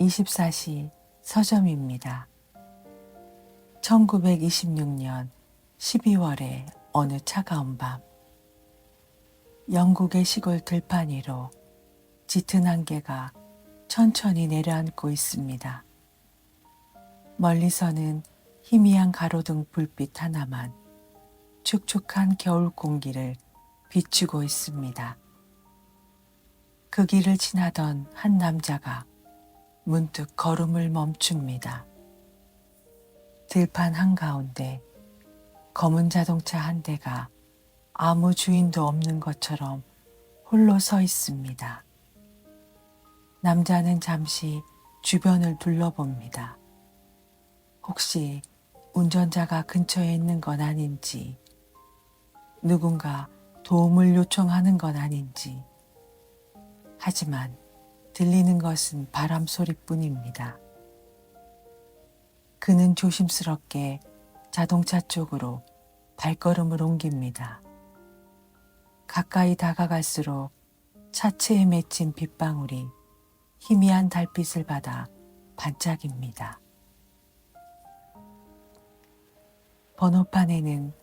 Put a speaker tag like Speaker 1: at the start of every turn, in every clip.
Speaker 1: 24시 서점입니다. 1926년 12월의 어느 차가운 밤, 영국의 시골 들판 위로 짙은 안개가 천천히 내려앉고 있습니다. 멀리서는 희미한 가로등 불빛 하나만 축축한 겨울 공기를 비추고 있습니다. 그 길을 지나던 한 남자가 문득 걸음을 멈춥니다. 들판 한가운데 검은 자동차 한 대가 아무 주인도 없는 것처럼 홀로 서 있습니다. 남자는 잠시 주변을 둘러봅니다. 혹시 운전자가 근처에 있는 건 아닌지, 누군가 도움을 요청하는 건 아닌지. 하지만 들리는 것은 바람 소리뿐입니다. 그는 조심스럽게 자동차 쪽으로 발걸음을 옮깁니다. 가까이 다가갈수록 차체에 맺힌 빗방울이 희미한 달빛을 받아 반짝입니다. 번호판에는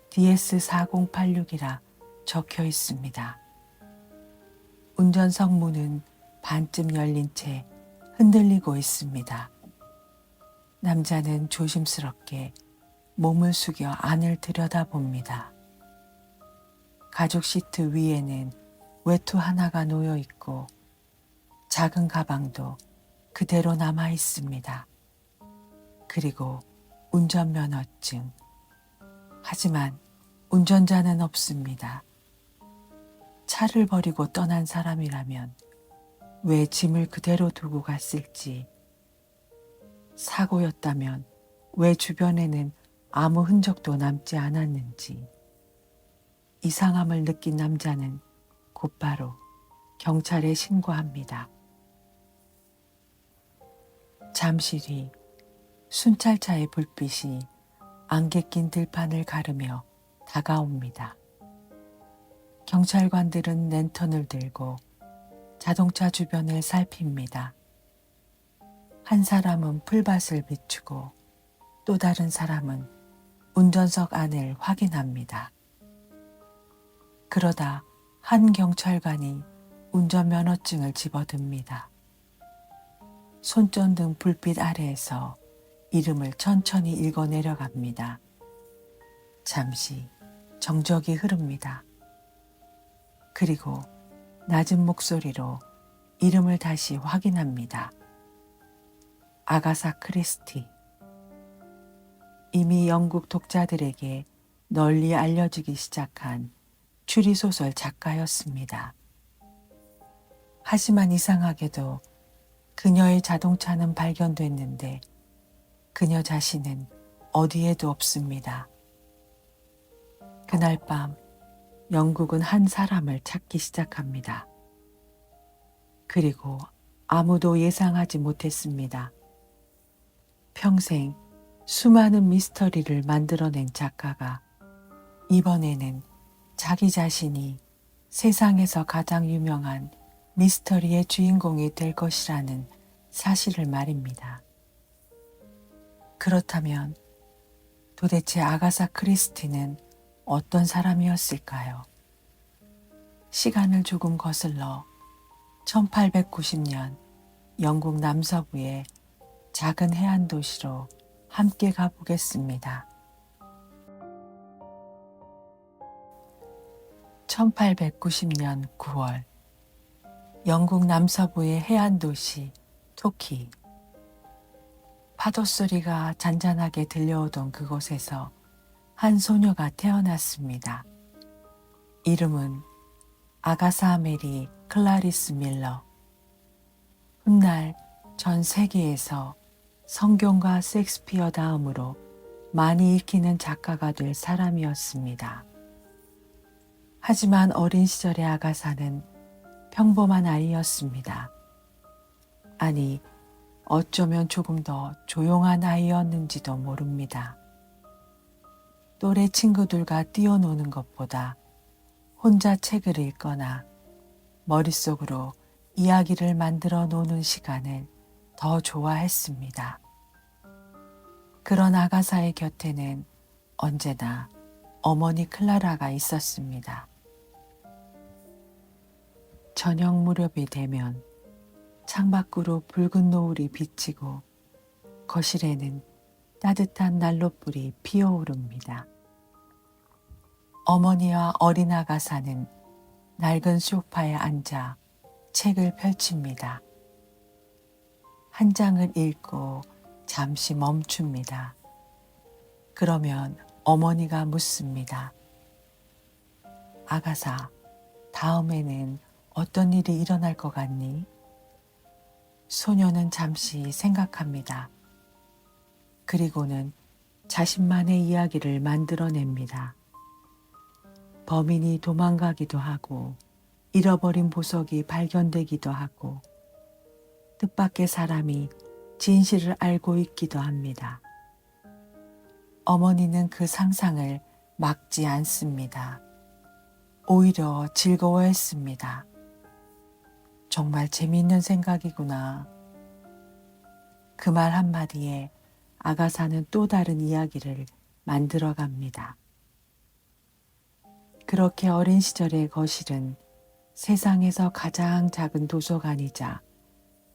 Speaker 1: DS4086이라 적혀 있습니다. 운전석 문은 반쯤 열린 채 흔들리고 있습니다. 남자는 조심스럽게 몸을 숙여 안을 들여다봅니다. 가죽 시트 위에는 외투 하나가 놓여 있고 작은 가방도 그대로 남아 있습니다. 그리고 운전면허증. 하지만 운전자는 없습니다. 차를 버리고 떠난 사람이라면 왜 짐을 그대로 두고 갔을지, 사고였다면 왜 주변에는 아무 흔적도 남지 않았는지. 이상함을 느낀 남자는 곧바로 경찰에 신고합니다. 잠시 뒤 순찰차의 불빛이 안개 낀 들판을 가르며 다가옵니다. 경찰관들은 랜턴을 들고 자동차 주변을 살핍니다. 한 사람은 풀밭을 비추고 또 다른 사람은 운전석 안을 확인합니다. 그러다 한 경찰관이 운전면허증을 집어듭니다. 손전등 불빛 아래에서 이름을 천천히 읽어 내려갑니다. 잠시 정적이 흐릅니다. 그리고 낮은 목소리로 이름을 다시 확인합니다. 아가사 크리스티. 이미 영국 독자들에게 널리 알려지기 시작한 추리소설 작가였습니다. 하지만 이상하게도 그녀의 자동차는 발견됐는데 그녀 자신은 어디에도 없습니다. 그날 밤 영국은 한 사람을 찾기 시작합니다. 그리고 아무도 예상하지 못했습니다. 평생 수많은 미스터리를 만들어낸 작가가 이번에는 자기 자신이 세상에서 가장 유명한 미스터리의 주인공이 될 것이라는 사실을 말입니다. 그렇다면 도대체 아가사 크리스티는 어떤 사람이었을까요? 시간을 조금 거슬러 1890년 영국 남서부의 작은 해안 도시로 함께 가보겠습니다. 1890년 9월 영국 남서부의 해안 도시 토키. 파도 소리가 잔잔하게 들려오던 그곳에서 한 소녀가 태어났습니다. 이름은 아가사 메리 클라리스 밀러. 훗날 전 세계에서 성경과 셰익스피어 다음으로 많이 읽히는 작가가 될 사람이었습니다. 하지만 어린 시절의 아가사는 평범한 아이였습니다. 아니, 어쩌면 조금 더 조용한 아이였는지도 모릅니다. 또래 친구들과 뛰어노는 것보다 혼자 책을 읽거나 머릿속으로 이야기를 만들어 노는 시간을 더 좋아했습니다. 그런 아가사의 곁에는 언제나 어머니 클라라가 있었습니다. 저녁 무렵이 되면 창밖으로 붉은 노을이 비치고 거실에는 따뜻한 난로불이 피어오릅니다. 어머니와 어린 아가사는 낡은 소파에 앉아 책을 펼칩니다. 한 장을 읽고 잠시 멈춥니다. 그러면 어머니가 묻습니다. 아가사, 다음에는 어떤 일이 일어날 것 같니? 소녀는 잠시 생각합니다. 그리고는 자신만의 이야기를 만들어냅니다. 범인이 도망가기도 하고 잃어버린 보석이 발견되기도 하고 뜻밖의 사람이 진실을 알고 있기도 합니다. 어머니는 그 상상을 막지 않습니다. 오히려 즐거워했습니다. 정말 재미있는 생각이구나. 그 말 한마디에 아가사는 또 다른 이야기를 만들어갑니다. 그렇게 어린 시절의 거실은 세상에서 가장 작은 도서관이자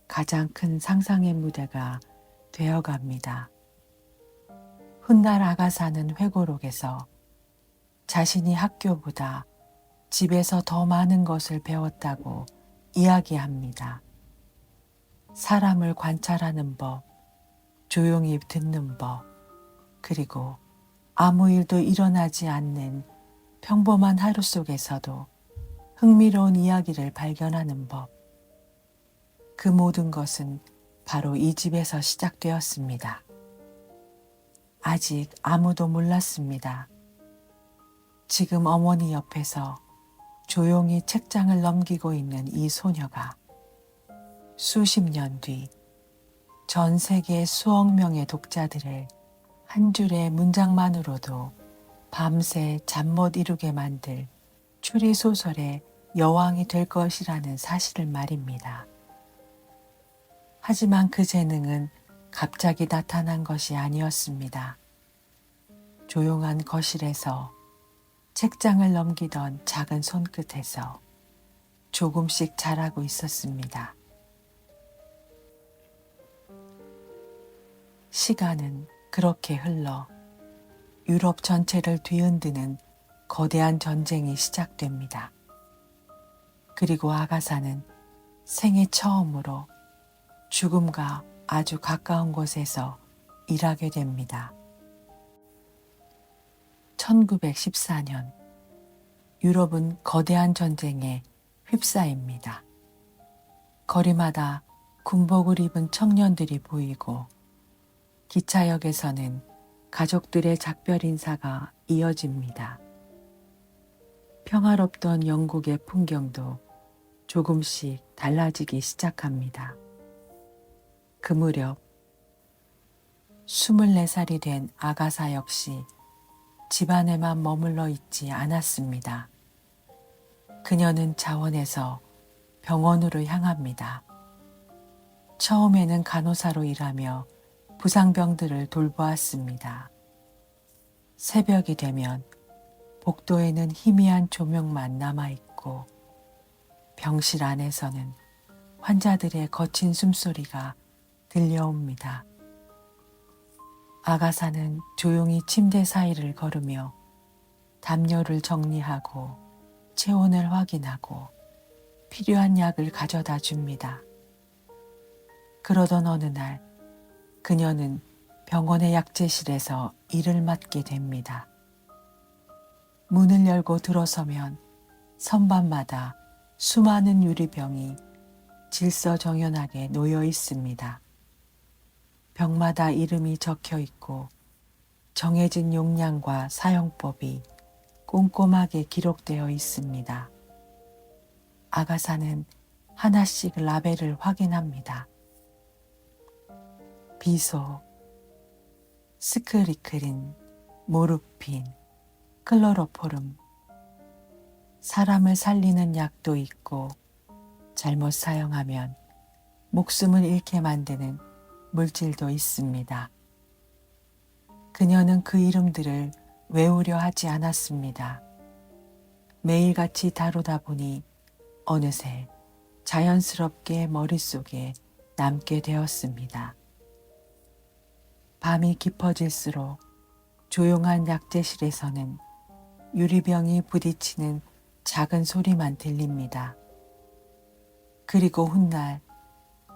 Speaker 1: 가장 큰 상상의 무대가 되어갑니다. 훗날 아가사는 회고록에서 자신이 학교보다 집에서 더 많은 것을 배웠다고 이야기합니다. 사람을 관찰하는 법, 조용히 듣는 법, 그리고 아무 일도 일어나지 않는 평범한 하루 속에서도 흥미로운 이야기를 발견하는 법. 그 모든 것은 바로 이 집에서 시작되었습니다. 아직 아무도 몰랐습니다. 지금 어머니 옆에서 조용히 책장을 넘기고 있는 이 소녀가 수십 년 뒤 전 세계 수억 명의 독자들을 한 줄의 문장만으로도 밤새 잠 못 이루게 만들 추리소설의 여왕이 될 것이라는 사실을 말입니다. 하지만 그 재능은 갑자기 나타난 것이 아니었습니다. 조용한 거실에서 책장을 넘기던 작은 손끝에서 조금씩 자라고 있었습니다. 시간은 그렇게 흘러 유럽 전체를 뒤흔드는 거대한 전쟁이 시작됩니다. 그리고 아가사는 생애 처음으로 죽음과 아주 가까운 곳에서 일하게 됩니다. 1914년 유럽은 거대한 전쟁에 휩싸입니다. 거리마다 군복을 입은 청년들이 보이고 기차역에서는 가족들의 작별 인사가 이어집니다. 평화롭던 영국의 풍경도 조금씩 달라지기 시작합니다. 그 무렵 24살이 된 아가사 역시 집안에만 머물러 있지 않았습니다. 그녀는 자원에서 병원으로 향합니다. 처음에는 간호사로 일하며 부상병들을 돌보았습니다. 새벽이 되면 복도에는 희미한 조명만 남아있고 병실 안에서는 환자들의 거친 숨소리가 들려옵니다. 아가사는 조용히 침대 사이를 걸으며 담요를 정리하고 체온을 확인하고 필요한 약을 가져다 줍니다. 그러던 어느 날 그녀는 병원의 약재실에서 일을 맡게 됩니다. 문을 열고 들어서면 선반마다 수많은 유리병이 질서정연하게 놓여 있습니다. 병마다 이름이 적혀 있고 정해진 용량과 사용법이 꼼꼼하게 기록되어 있습니다. 아가사는 하나씩 라벨을 확인합니다. 비소, 스크리크린, 모르핀, 클로로포름. 사람을 살리는 약도 있고 잘못 사용하면 목숨을 잃게 만드는 물질도 있습니다. 그녀는 그 이름들을 외우려 하지 않았습니다. 매일같이 다루다 보니 어느새 자연스럽게 머릿속에 남게 되었습니다. 밤이 깊어질수록 조용한 약재실에서는 유리병이 부딪히는 작은 소리만 들립니다. 그리고 훗날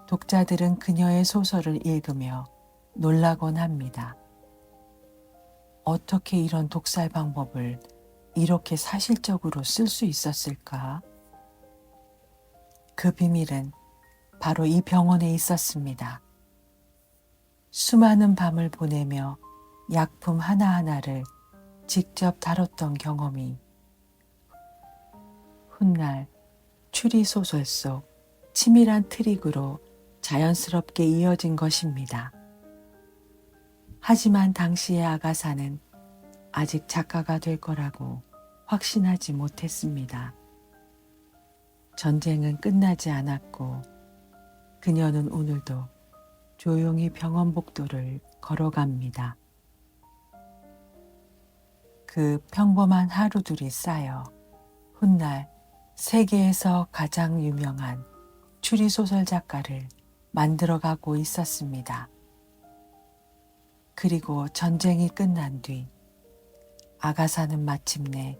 Speaker 1: 독자들은 그녀의 소설을 읽으며 놀라곤 합니다. 어떻게 이런 독살 방법을 이렇게 사실적으로 쓸 수 있었을까? 그 비밀은 바로 이 병원에 있었습니다. 수많은 밤을 보내며 약품 하나하나를 직접 다뤘던 경험이 훗날 추리소설 속 치밀한 트릭으로 자연스럽게 이어진 것입니다. 하지만 당시의 아가사는 아직 작가가 될 거라고 확신하지 못했습니다. 전쟁은 끝나지 않았고 그녀는 오늘도 조용히 병원 복도를 걸어갑니다. 그 평범한 하루들이 쌓여 훗날 세계에서 가장 유명한 추리소설 작가를 만들어가고 있었습니다. 그리고 전쟁이 끝난 뒤 아가사는 마침내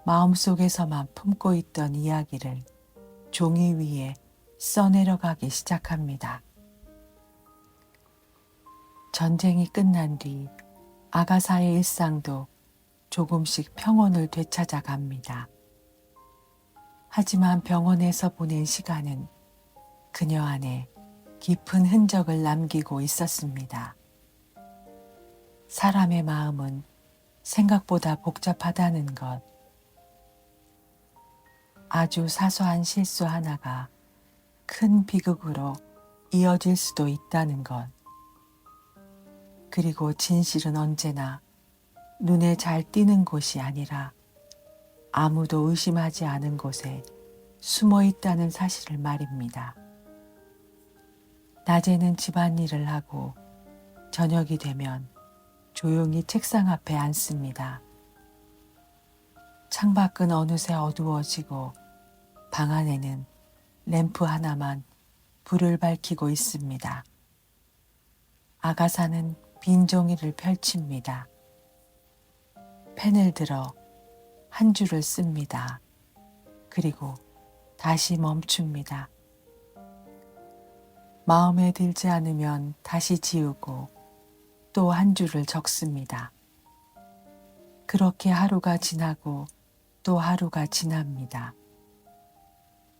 Speaker 1: 마음속에서만 품고 있던 이야기를 종이 위에 써내려가기 시작합니다. 전쟁이 끝난 뒤 아가사의 일상도 조금씩 평온을 되찾아 갑니다. 하지만 병원에서 보낸 시간은 그녀 안에 깊은 흔적을 남기고 있었습니다. 사람의 마음은 생각보다 복잡하다는 것, 아주 사소한 실수 하나가 큰 비극으로 이어질 수도 있다는 것, 그리고 진실은 언제나 눈에 잘 띄는 곳이 아니라 아무도 의심하지 않은 곳에 숨어 있다는 사실을 말입니다. 낮에는 집안일을 하고 저녁이 되면 조용히 책상 앞에 앉습니다. 창밖은 어느새 어두워지고 방 안에는 램프 하나만 불을 밝히고 있습니다. 아가사는 빈 종이를 펼칩니다. 펜을 들어 한 줄을 씁니다. 그리고 다시 멈춥니다. 마음에 들지 않으면 다시 지우고 또 한 줄을 적습니다. 그렇게 하루가 지나고 또 하루가 지납니다.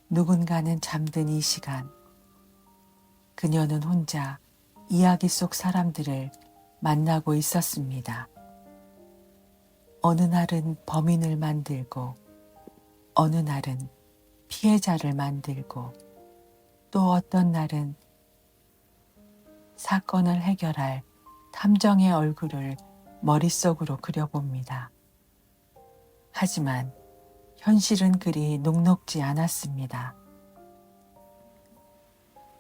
Speaker 1: 누군가는 잠든 이 시간, 그녀는 혼자 이야기 속 사람들을 만나고 있었습니다. 어느 날은 범인을 만들고 어느 날은 피해자를 만들고 또 어떤 날은 사건을 해결할 탐정의 얼굴을 머릿속으로 그려봅니다. 하지만 현실은 그리 녹록지 않았습니다.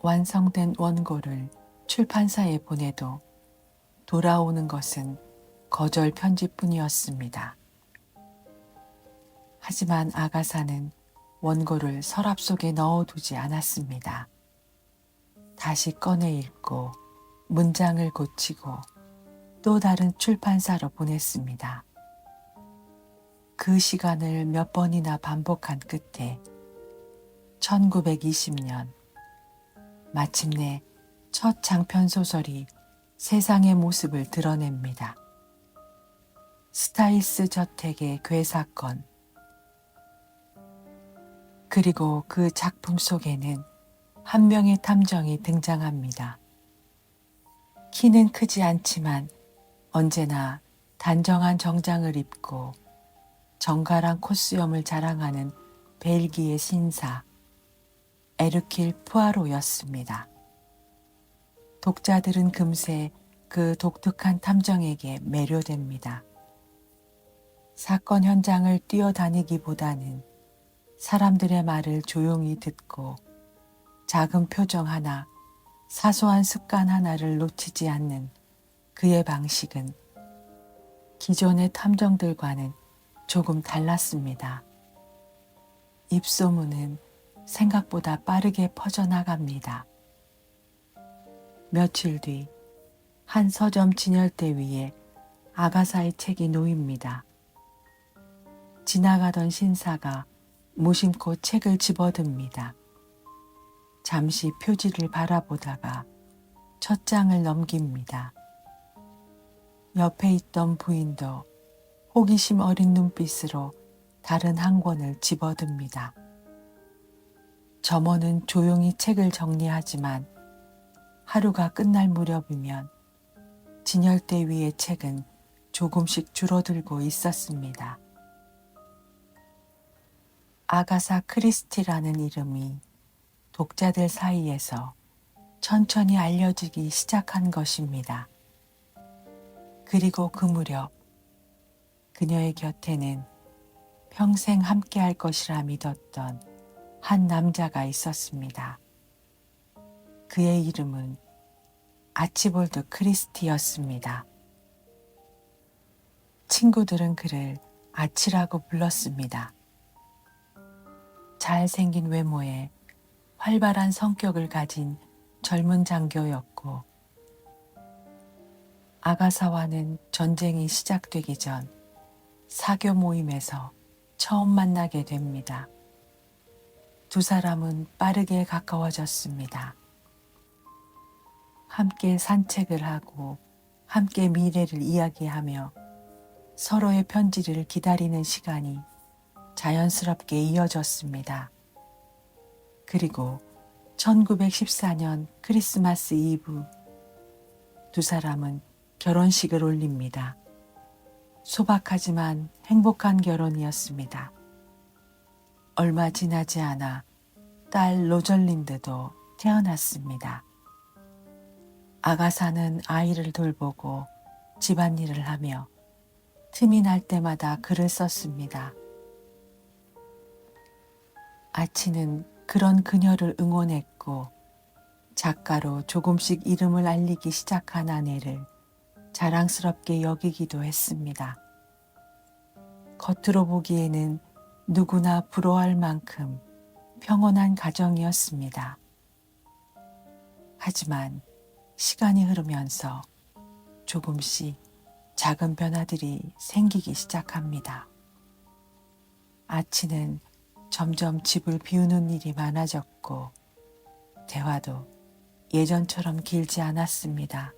Speaker 1: 완성된 원고를 출판사에 보내도 돌아오는 것은 거절 편지뿐이었습니다. 하지만 아가사는 원고를 서랍 속에 넣어두지 않았습니다. 다시 꺼내 읽고 문장을 고치고 또 다른 출판사로 보냈습니다. 그 시간을 몇 번이나 반복한 끝에 1920년 마침내 첫 장편 소설이 세상의 모습을 드러냅니다. 스타일스 저택의 괴사건. 그리고 그 작품 속에는 한 명의 탐정이 등장합니다. 키는 크지 않지만 언제나 단정한 정장을 입고 정갈한 코수염을 자랑하는 벨기에 신사 에르킬 푸아로였습니다. 독자들은 금세 그 독특한 탐정에게 매료됩니다. 사건 현장을 뛰어다니기보다는 사람들의 말을 조용히 듣고 작은 표정 하나, 사소한 습관 하나를 놓치지 않는 그의 방식은 기존의 탐정들과는 조금 달랐습니다. 입소문은 생각보다 빠르게 퍼져나갑니다. 며칠 뒤 한 서점 진열대 위에 아가사의 책이 놓입니다. 지나가던 신사가 무심코 책을 집어듭니다. 잠시 표지를 바라보다가 첫 장을 넘깁니다. 옆에 있던 부인도 호기심 어린 눈빛으로 다른 한 권을 집어듭니다. 점원은 조용히 책을 정리하지만 하루가 끝날 무렵이면 진열대 위의 책은 조금씩 줄어들고 있었습니다. 아가사 크리스티라는 이름이 독자들 사이에서 천천히 알려지기 시작한 것입니다. 그리고 그 무렵 그녀의 곁에는 평생 함께할 것이라 믿었던 한 남자가 있었습니다. 그의 이름은 아치볼드 크리스티였습니다. 친구들은 그를 아치라고 불렀습니다. 잘생긴 외모에 활발한 성격을 가진 젊은 장교였고 아가사와는 전쟁이 시작되기 전 사교 모임에서 처음 만나게 됩니다. 두 사람은 빠르게 가까워졌습니다. 함께 산책을 하고 함께 미래를 이야기하며 서로의 편지를 기다리는 시간이 자연스럽게 이어졌습니다. 그리고 1914년 크리스마스 이브 두 사람은 결혼식을 올립니다. 소박하지만 행복한 결혼이었습니다. 얼마 지나지 않아 딸 로절린드도 태어났습니다. 아가사는 아이를 돌보고 집안일을 하며 틈이 날 때마다 글을 썼습니다. 아치는 그런 그녀를 응원했고 작가로 조금씩 이름을 알리기 시작한 아내를 자랑스럽게 여기기도 했습니다. 겉으로 보기에는 누구나 부러워할 만큼 평온한 가정이었습니다. 하지만 시간이 흐르면서 조금씩 작은 변화들이 생기기 시작합니다. 아치는 점점 집을 비우는 일이 많아졌고 대화도 예전처럼 길지 않았습니다.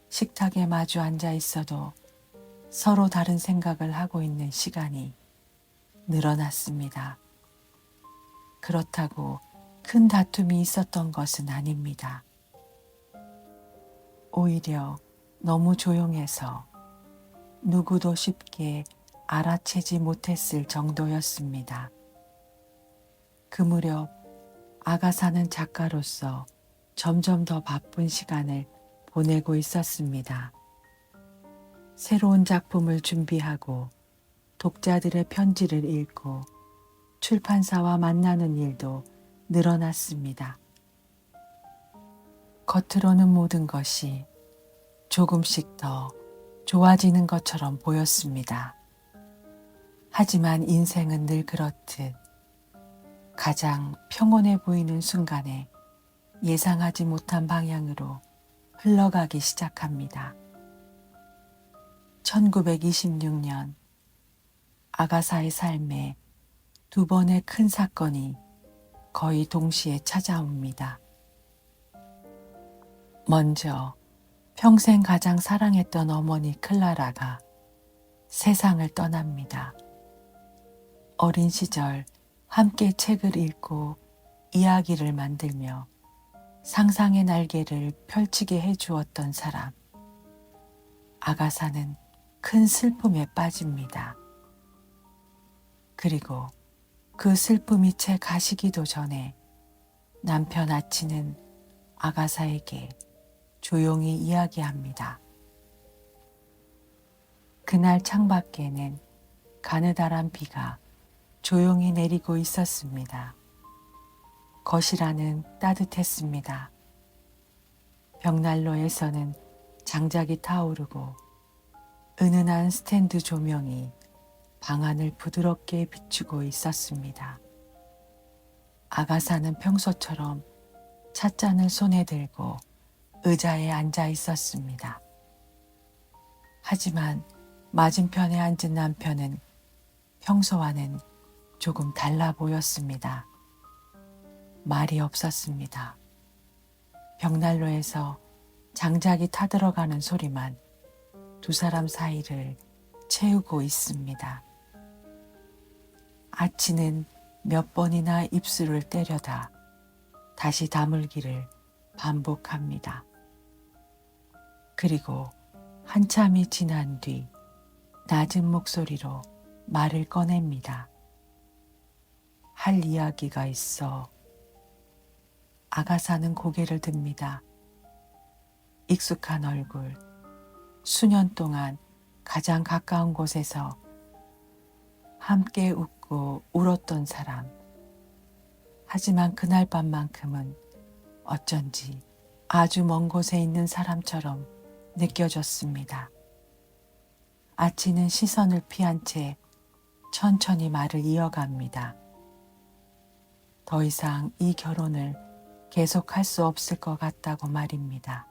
Speaker 1: 식탁에 마주 앉아 있어도 서로 다른 생각을 하고 있는 시간이 늘어났습니다. 그렇다고 큰 다툼이 있었던 것은 아닙니다. 오히려 너무 조용해서 누구도 쉽게 알아채지 못했을 정도였습니다. 그 무렵 아가사는 작가로서 점점 더 바쁜 시간을 보내고 있었습니다. 새로운 작품을 준비하고 독자들의 편지를 읽고 출판사와 만나는 일도 늘어났습니다. 겉으로는 모든 것이 조금씩 더 좋아지는 것처럼 보였습니다. 하지만 인생은 늘 그렇듯 가장 평온해 보이는 순간에 예상하지 못한 방향으로 흘러가기 시작합니다. 1926년 아가사의 삶에 두 번의 큰 사건이 거의 동시에 찾아옵니다. 먼저 평생 가장 사랑했던 어머니 클라라가 세상을 떠납니다. 어린 시절 함께 책을 읽고 이야기를 만들며 상상의 날개를 펼치게 해주었던 사람. 아가사는 큰 슬픔에 빠집니다. 그리고 그 슬픔이 채 가시기도 전에 남편 아치는 아가사에게 조용히 이야기합니다. 그날 창밖에는 가느다란 비가 조용히 내리고 있었습니다. 거실 안은 따뜻했습니다. 벽난로에서는 장작이 타오르고 은은한 스탠드 조명이 방 안을 부드럽게 비추고 있었습니다. 아가사는 평소처럼 찻잔을 손에 들고 의자에 앉아 있었습니다. 하지만 맞은편에 앉은 남편은 평소와는 조금 달라 보였습니다. 말이 없었습니다. 벽난로에서 장작이 타들어가는 소리만 두 사람 사이를 채우고 있습니다. 아치는 몇 번이나 입술을 때려다 다시 다물기를 반복합니다. 그리고 한참이 지난 뒤 낮은 목소리로 말을 꺼냅니다. 할 이야기가 있어. 아가사는 고개를 듭니다. 익숙한 얼굴, 수년 동안 가장 가까운 곳에서 함께 웃고 울었던 사람. 하지만 그날 밤만큼은 어쩐지 아주 먼 곳에 있는 사람처럼 느껴졌습니다. 아치는 시선을 피한 채 천천히 말을 이어갑니다. 더 이상 이 결혼을 계속할 수 없을 것 같다고 말입니다.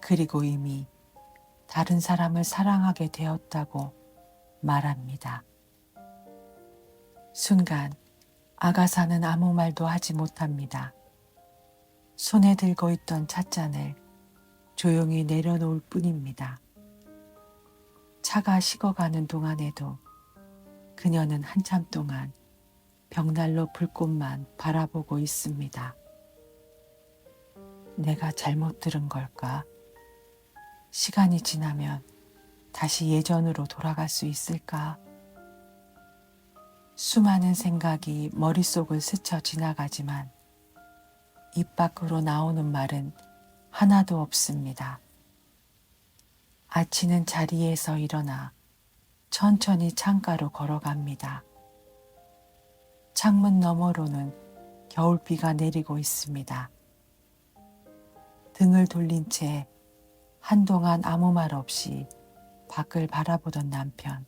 Speaker 1: 그리고 이미 다른 사람을 사랑하게 되었다고 말합니다. 순간 아가사는 아무 말도 하지 못합니다. 손에 들고 있던 찻잔을 조용히 내려놓을 뿐입니다. 차가 식어가는 동안에도 그녀는 한참 동안 벽난로 불꽃만 바라보고 있습니다. 내가 잘못 들은 걸까? 시간이 지나면 다시 예전으로 돌아갈 수 있을까? 수많은 생각이 머릿속을 스쳐 지나가지만 입 밖으로 나오는 말은 하나도 없습니다. 아치는 자리에서 일어나 천천히 창가로 걸어갑니다. 창문 너머로는 겨울비가 내리고 있습니다. 등을 돌린 채 한동안 아무 말 없이 밖을 바라보던 남편.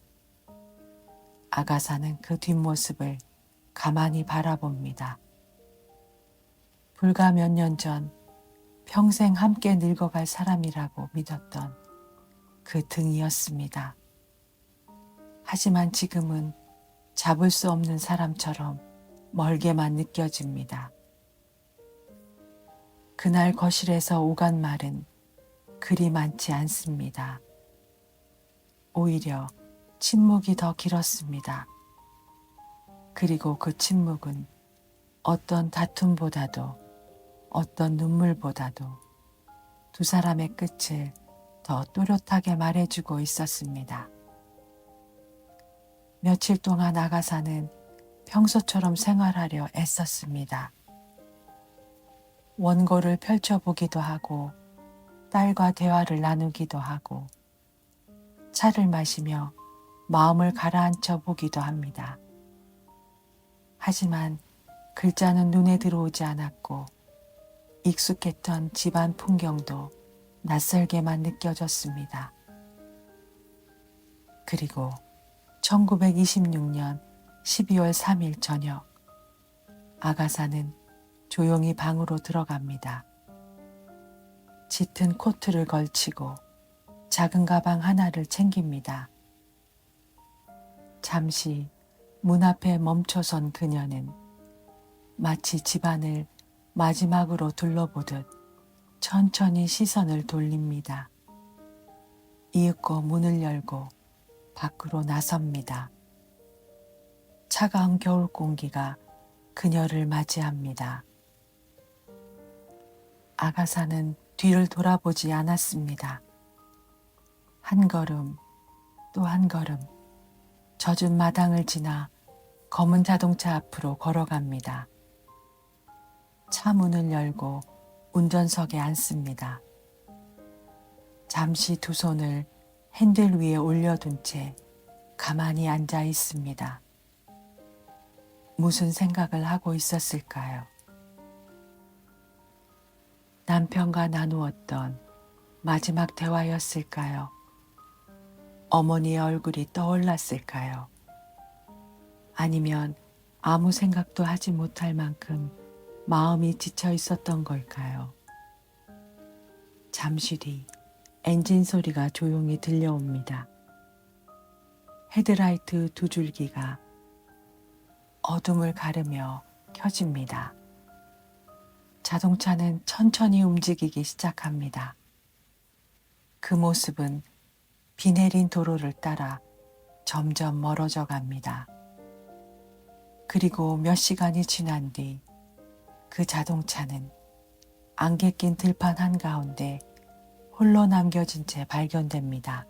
Speaker 1: 아가사는 그 뒷모습을 가만히 바라봅니다. 불과 몇 년 전 평생 함께 늙어갈 사람이라고 믿었던 그 등이었습니다. 하지만 지금은 잡을 수 없는 사람처럼 멀게만 느껴집니다. 그날 거실에서 오간 말은 그리 많지 않습니다. 오히려 침묵이 더 길었습니다. 그리고 그 침묵은 어떤 다툼보다도 어떤 눈물보다도 두 사람의 끝을 더 또렷하게 말해주고 있었습니다. 며칠 동안 아가사는 평소처럼 생활하려 애썼습니다. 원고를 펼쳐보기도 하고 딸과 대화를 나누기도 하고 차를 마시며 마음을 가라앉혀 보기도 합니다. 하지만 글자는 눈에 들어오지 않았고 익숙했던 집안 풍경도 낯설게만 느껴졌습니다. 그리고 1926년 12월 3일 저녁, 아가사는 조용히 방으로 들어갑니다. 짙은 코트를 걸치고 작은 가방 하나를 챙깁니다. 잠시 문 앞에 멈춰선 그녀는 마치 집안을 마지막으로 둘러보듯 천천히 시선을 돌립니다. 이윽고 문을 열고 밖으로 나섭니다. 차가운 겨울 공기가 그녀를 맞이합니다. 아가사는 뒤를 돌아보지 않았습니다. 한 걸음 또 한 걸음 젖은 마당을 지나 검은 자동차 앞으로 걸어갑니다. 차 문을 열고 운전석에 앉습니다. 잠시 두 손을 핸들 위에 올려둔 채 가만히 앉아 있습니다. 무슨 생각을 하고 있었을까요? 남편과 나누었던 마지막 대화였을까요? 어머니의 얼굴이 떠올랐을까요? 아니면 아무 생각도 하지 못할 만큼 마음이 지쳐 있었던 걸까요? 잠시 뒤 엔진 소리가 조용히 들려옵니다. 헤드라이트 두 줄기가 어둠을 가르며 켜집니다. 자동차는 천천히 움직이기 시작합니다. 그 모습은 비 내린 도로를 따라 점점 멀어져 갑니다. 그리고 몇 시간이 지난 뒤 그 자동차는 안개 낀 들판 한가운데 홀로 남겨진 채 발견됩니다.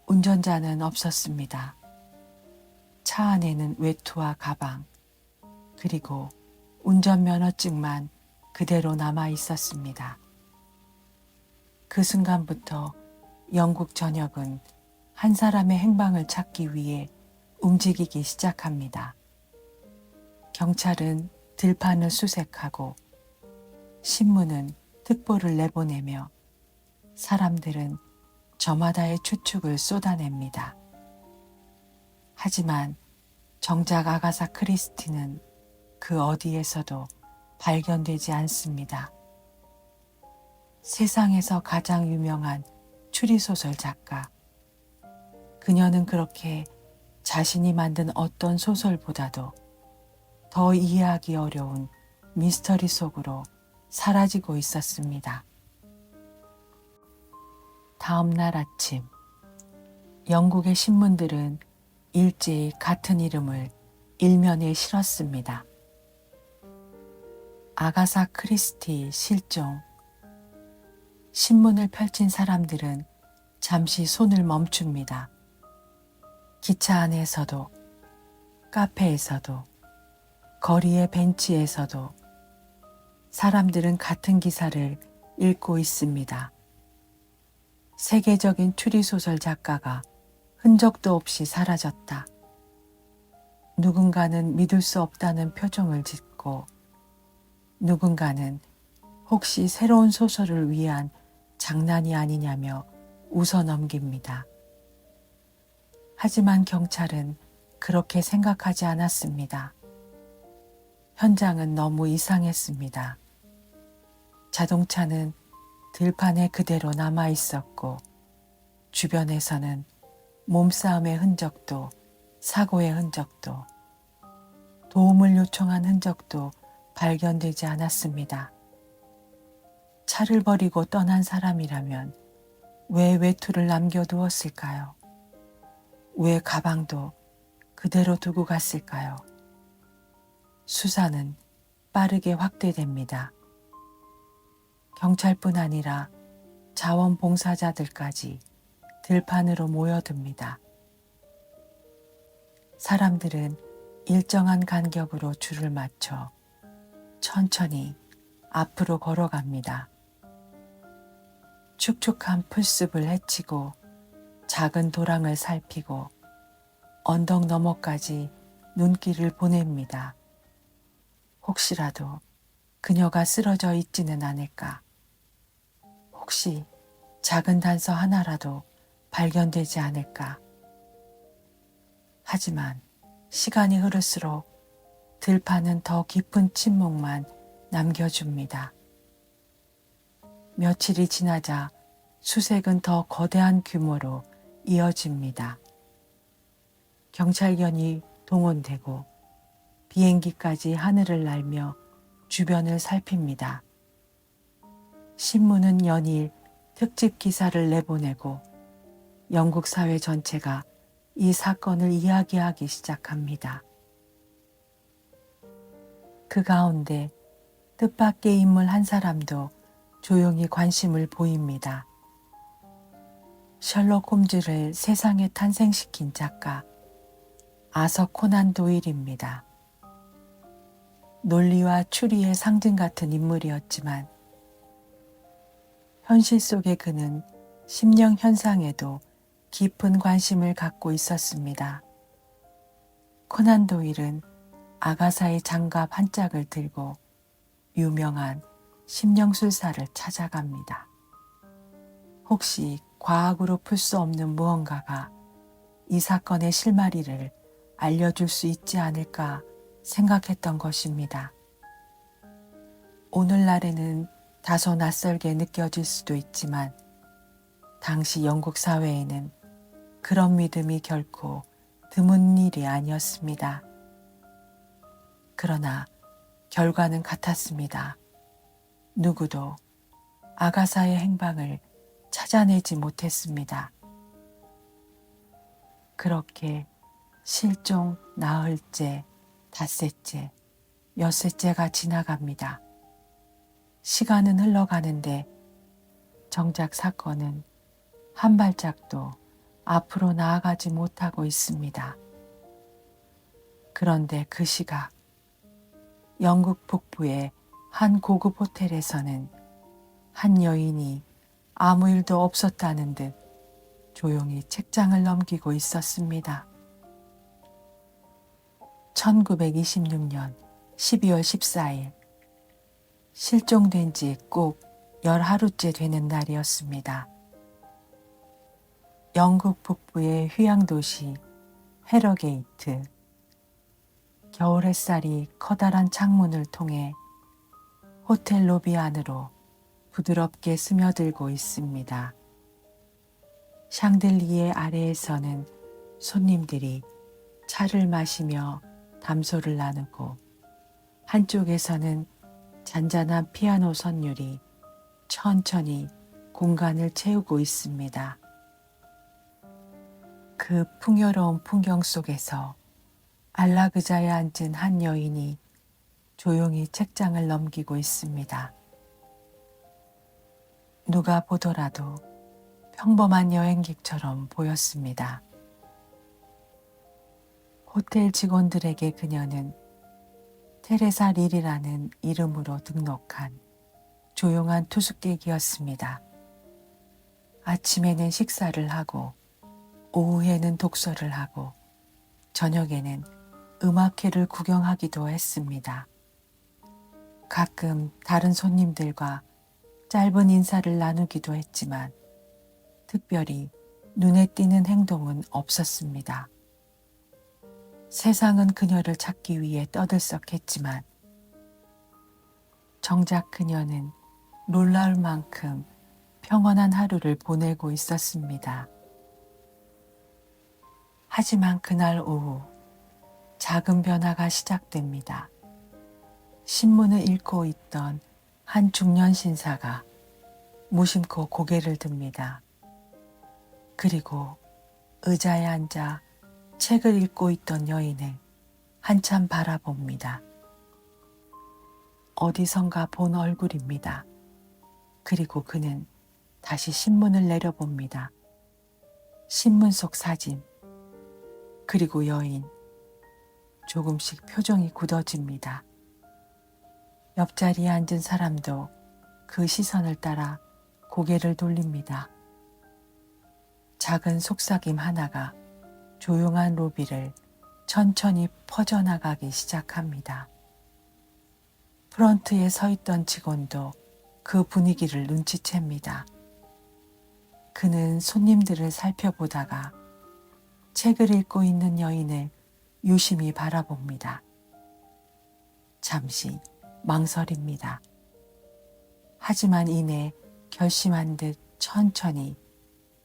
Speaker 1: 운전자는 없었습니다. 차 안에는 외투와 가방, 그리고 운전면허증만 그대로 남아 있었습니다. 그 순간부터 영국 전역은 한 사람의 행방을 찾기 위해 움직이기 시작합니다. 경찰은 들판을 수색하고 신문은 특보를 내보내며 사람들은 저마다의 추측을 쏟아냅니다. 하지만 정작 아가사 크리스티는 그 어디에서도 발견되지 않습니다. 세상에서 가장 유명한 추리소설 작가. 그녀는 그렇게 자신이 만든 어떤 소설보다도 더 이해하기 어려운 미스터리 속으로 사라지고 있었습니다. 다음 날 아침, 영국의 신문들은 일제히 같은 이름을 일면에 실었습니다. 아가사 크리스티 실종. 신문을 펼친 사람들은 잠시 손을 멈춥니다. 기차 안에서도, 카페에서도, 거리의 벤치에서도 사람들은 같은 기사를 읽고 있습니다. 세계적인 추리소설 작가가 흔적도 없이 사라졌다. 누군가는 믿을 수 없다는 표정을 짓고 누군가는 혹시 새로운 소설을 위한 장난이 아니냐며 웃어 넘깁니다. 하지만 경찰은 그렇게 생각하지 않았습니다. 현장은 너무 이상했습니다. 자동차는 들판에 그대로 남아 있었고 주변에서는 몸싸움의 흔적도 사고의 흔적도 도움을 요청한 흔적도 발견되지 않았습니다. 차를 버리고 떠난 사람이라면 왜 외투를 남겨두었을까요? 왜 가방도 그대로 두고 갔을까요? 수사는 빠르게 확대됩니다. 경찰뿐 아니라 자원봉사자들까지 들판으로 모여듭니다. 사람들은 일정한 간격으로 줄을 맞춰 천천히 앞으로 걸어갑니다. 축축한 풀숲을 헤치고 작은 도랑을 살피고 언덕 너머까지 눈길을 보냅니다. 혹시라도 그녀가 쓰러져 있지는 않을까? 혹시 작은 단서 하나라도 발견되지 않을까? 하지만 시간이 흐를수록 들판은 더 깊은 침묵만 남겨줍니다. 며칠이 지나자 수색은 더 거대한 규모로 이어집니다. 경찰견이 동원되고 비행기까지 하늘을 날며 주변을 살핍니다. 신문은 연일 특집 기사를 내보내고 영국 사회 전체가 이 사건을 이야기하기 시작합니다. 그 가운데 뜻밖의 인물 한 사람도 조용히 관심을 보입니다. 셜록 홈즈를 세상에 탄생시킨 작가 아서 코난 도일입니다. 논리와 추리의 상징 같은 인물이었지만 현실 속의 그는 심령 현상에도 깊은 관심을 갖고 있었습니다. 코난 도일은 아가사의 장갑 한 짝을 들고 유명한 심령술사를 찾아갑니다. 혹시 과학으로 풀 수 없는 무언가가 이 사건의 실마리를 알려줄 수 있지 않을까 생각했던 것입니다. 오늘날에는 다소 낯설게 느껴질 수도 있지만 당시 영국 사회에는 그런 믿음이 결코 드문 일이 아니었습니다. 그러나 결과는 같았습니다. 누구도 아가사의 행방을 찾아내지 못했습니다. 그렇게 실종 나흘째, 닷새째, 엿새째가 지나갑니다. 시간은 흘러가는데 정작 사건은 한 발짝도 앞으로 나아가지 못하고 있습니다. 그런데 그 시각, 영국 북부의 한 고급 호텔에서는 한 여인이 아무 일도 없었다는 듯 조용히 책장을 넘기고 있었습니다. 1926년 12월 14일, 실종된 지 꼭 10하루째 되는 날이었습니다. 영국 북부의 휴양도시 헤러게이트. 겨울 햇살이 커다란 창문을 통해 호텔 로비 안으로 부드럽게 스며들고 있습니다. 샹들리에 아래에서는 손님들이 차를 마시며 담소를 나누고 한쪽에서는 잔잔한 피아노 선율이 천천히 공간을 채우고 있습니다. 그 풍요로운 풍경 속에서 안락의자에 앉은 한 여인이 조용히 책장을 넘기고 있습니다. 누가 보더라도 평범한 여행객처럼 보였습니다. 호텔 직원들에게 그녀는 테레사 릴이라는 이름으로 등록한 조용한 투숙객이었습니다. 아침에는 식사를 하고 오후에는 독서를 하고 저녁에는 음악회를 구경하기도 했습니다. 가끔 다른 손님들과 짧은 인사를 나누기도 했지만 특별히 눈에 띄는 행동은 없었습니다. 세상은 그녀를 찾기 위해 떠들썩했지만 정작 그녀는 놀라울 만큼 평온한 하루를 보내고 있었습니다. 하지만 그날 오후 작은 변화가 시작됩니다. 신문을 읽고 있던 한 중년 신사가 무심코 고개를 듭니다. 그리고 의자에 앉아 책을 읽고 있던 여인을 한참 바라봅니다. 어디선가 본 얼굴입니다. 그리고 그는 다시 신문을 내려봅니다. 신문 속 사진, 그리고 여인. 조금씩 표정이 굳어집니다. 옆자리에 앉은 사람도 그 시선을 따라 고개를 돌립니다. 작은 속삭임 하나가 조용한 로비를 천천히 퍼져나가기 시작합니다. 프런트에 서 있던 직원도 그 분위기를 눈치챕니다. 그는 손님들을 살펴보다가 책을 읽고 있는 여인을 유심히 바라봅니다. 잠시 망설입니다. 하지만 이내 결심한 듯 천천히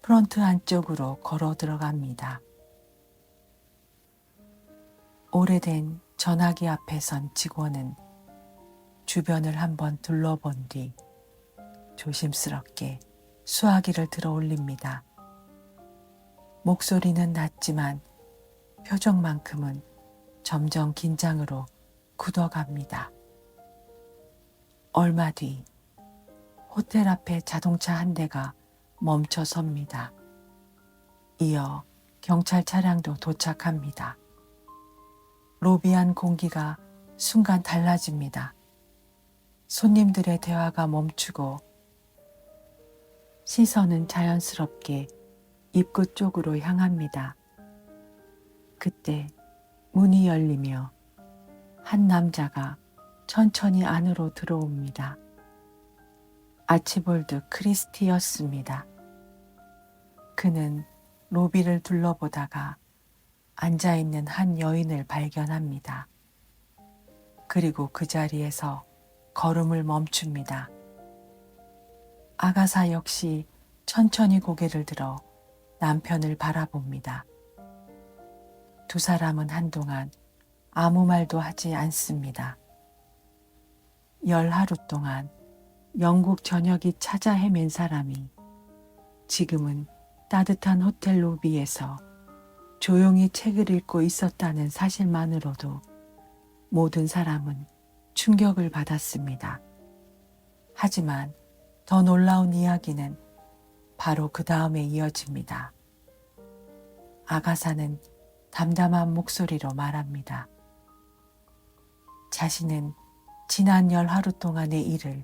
Speaker 1: 프런트 안쪽으로 걸어 들어갑니다. 오래된 전화기 앞에 선 직원은 주변을 한번 둘러본 뒤 조심스럽게 수화기를 들어 올립니다. 목소리는 낮지만 표정만큼은 점점 긴장으로 굳어갑니다. 얼마 뒤 호텔 앞에 자동차 한 대가 멈춰 섭니다. 이어 경찰 차량도 도착합니다. 로비 안 공기가 순간 달라집니다. 손님들의 대화가 멈추고 시선은 자연스럽게 입구 쪽으로 향합니다. 그때 문이 열리며 한 남자가 천천히 안으로 들어옵니다. 아치볼드 크리스티였습니다. 그는 로비를 둘러보다가 앉아있는 한 여인을 발견합니다. 그리고 그 자리에서 걸음을 멈춥니다. 아가사 역시 천천히 고개를 들어 남편을 바라봅니다. 두 사람은 한동안 아무 말도 하지 않습니다. 10하루 동안 영국 전역이 찾아 헤맨 사람이 지금은 따뜻한 호텔 로비에서 조용히 책을 읽고 있었다는 사실만으로도 모든 사람은 충격을 받았습니다. 하지만 더 놀라운 이야기는 바로 그 다음에 이어집니다. 아가사는 담담한 목소리로 말합니다. 자신은 지난 10하루 동안의 일을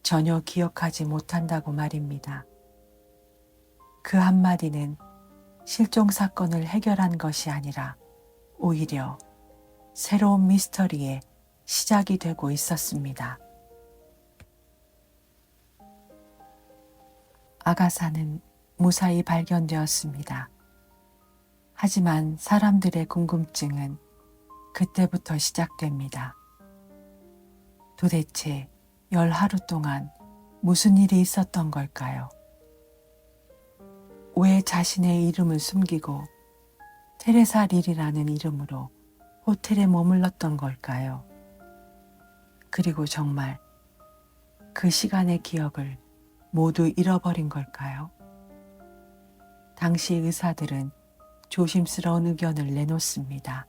Speaker 1: 전혀 기억하지 못한다고 말입니다. 그 한마디는 실종 사건을 해결한 것이 아니라 오히려 새로운 미스터리의 시작이 되고 있었습니다. 아가사는 무사히 발견되었습니다. 하지만 사람들의 궁금증은 그때부터 시작됩니다. 도대체 10하루 동안 무슨 일이 있었던 걸까요? 왜 자신의 이름을 숨기고 테레사 릴이라는 이름으로 호텔에 머물렀던 걸까요? 그리고 정말 그 시간의 기억을 모두 잃어버린 걸까요? 당시 의사들은 조심스러운 의견을 내놓습니다.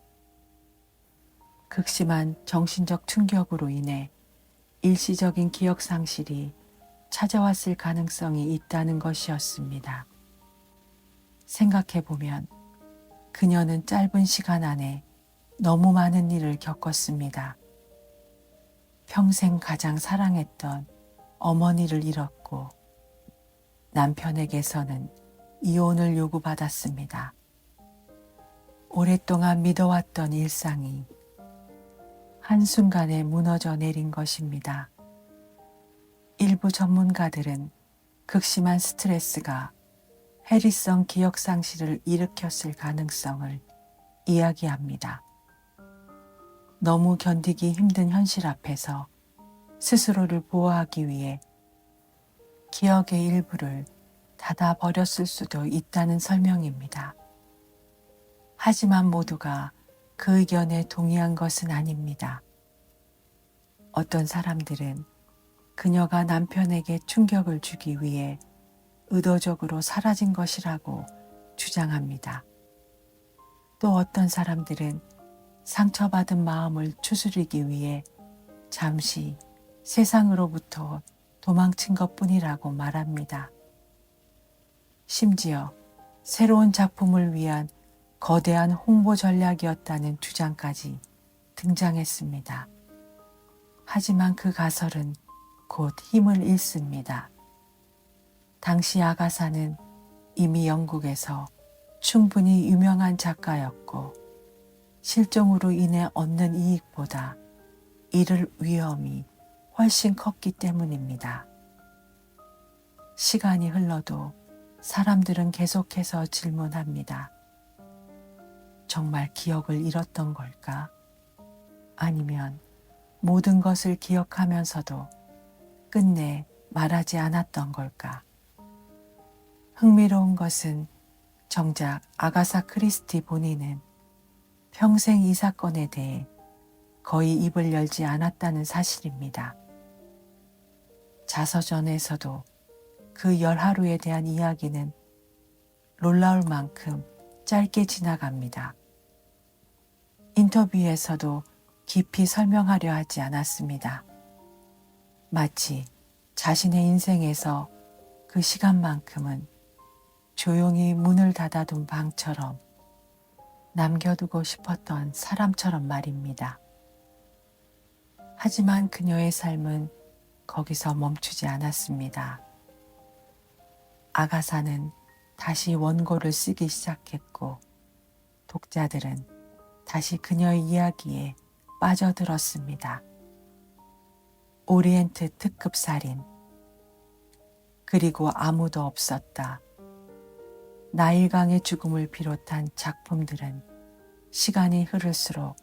Speaker 1: 극심한 정신적 충격으로 인해 일시적인 기억 상실이 찾아왔을 가능성이 있다는 것이었습니다. 생각해보면 그녀는 짧은 시간 안에 너무 많은 일을 겪었습니다. 평생 가장 사랑했던 어머니를 잃었고 남편에게서는 이혼을 요구받았습니다. 오랫동안 믿어왔던 일상이 한순간에 무너져 내린 것입니다. 일부 전문가들은 극심한 스트레스가 해리성 기억 상실을 일으켰을 가능성을 이야기합니다. 너무 견디기 힘든 현실 앞에서 스스로를 보호하기 위해 기억의 일부를 닫아버렸을 수도 있다는 설명입니다. 하지만 모두가 그 의견에 동의한 것은 아닙니다. 어떤 사람들은 그녀가 남편에게 충격을 주기 위해 의도적으로 사라진 것이라고 주장합니다. 또 어떤 사람들은 상처받은 마음을 추스리기 위해 잠시 세상으로부터 도망친 것뿐이라고 말합니다. 심지어 새로운 작품을 위한 거대한 홍보 전략이었다는 주장까지 등장했습니다. 하지만 그 가설은 곧 힘을 잃습니다. 당시 아가사는 이미 영국에서 충분히 유명한 작가였고 실종으로 인해 얻는 이익보다 잃을 위험이 훨씬 컸기 때문입니다. 시간이 흘러도 사람들은 계속해서 질문합니다. 정말 기억을 잃었던 걸까? 아니면 모든 것을 기억하면서도 끝내 말하지 않았던 걸까? 흥미로운 것은 정작 아가사 크리스티 본인은 평생 이 사건에 대해 거의 입을 열지 않았다는 사실입니다. 자서전에서도 그 10하루에 대한 이야기는 놀라울 만큼 짧게 지나갑니다. 인터뷰에서도 깊이 설명하려 하지 않았습니다. 마치 자신의 인생에서 그 시간만큼은 조용히 문을 닫아둔 방처럼 남겨두고 싶었던 사람처럼 말입니다. 하지만 그녀의 삶은 거기서 멈추지 않았습니다. 아가사는 다시 원고를 쓰기 시작했고 독자들은 다시 그녀의 이야기에 빠져들었습니다. 오리엔트 특급 살인. 그리고 아무도 없었다. 나일강의 죽음을 비롯한 작품들은 시간이 흐를수록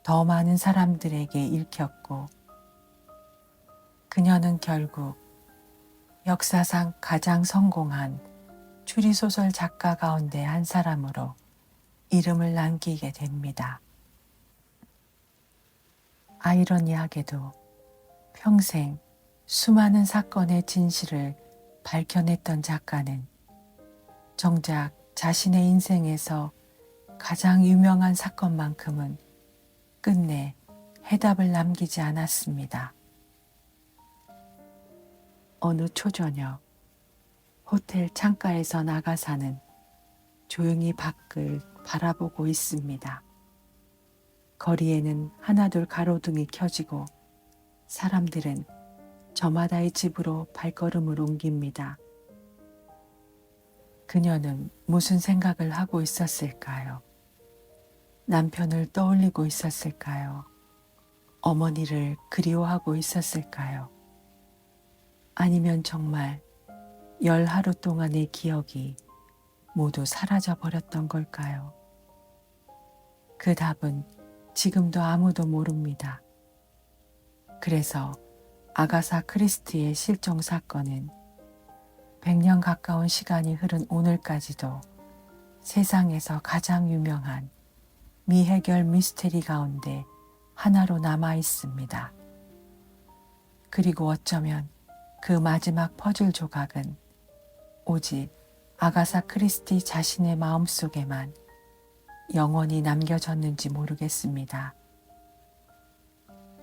Speaker 1: 더 많은 사람들에게 읽혔고, 그녀는 결국 역사상 가장 성공한 추리소설 작가 가운데 한 사람으로 이름을 남기게 됩니다. 아이러니하게도 평생 수많은 사건의 진실을 밝혀냈던 작가는 정작 자신의 인생에서 가장 유명한 사건만큼은 끝내 해답을 남기지 않았습니다. 어느 초저녁, 호텔 창가에서 나가사는 조용히 밖을 바라보고 있습니다. 거리에는 하나둘 가로등이 켜지고 사람들은 저마다의 집으로 발걸음을 옮깁니다. 그녀는 무슨 생각을 하고 있었을까요? 남편을 떠올리고 있었을까요? 어머니를 그리워하고 있었을까요? 아니면 정말 10하루 동안의 기억이 모두 사라져 버렸던 걸까요? 그 답은 지금도 아무도 모릅니다. 그래서 아가사 크리스티의 실종 사건은 100년 가까운 시간이 흐른 오늘까지도 세상에서 가장 유명한 미해결 미스테리 가운데 하나로 남아 있습니다. 그리고 어쩌면 그 마지막 퍼즐 조각은 오직 아가사 크리스티 자신의 마음속에만 영원히 남겨졌는지 모르겠습니다.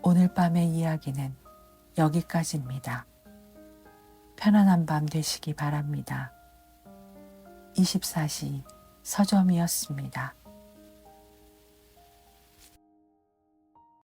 Speaker 1: 오늘 밤의 이야기는 여기까지입니다. 편안한 밤 되시기 바랍니다. 24시 서점이었습니다.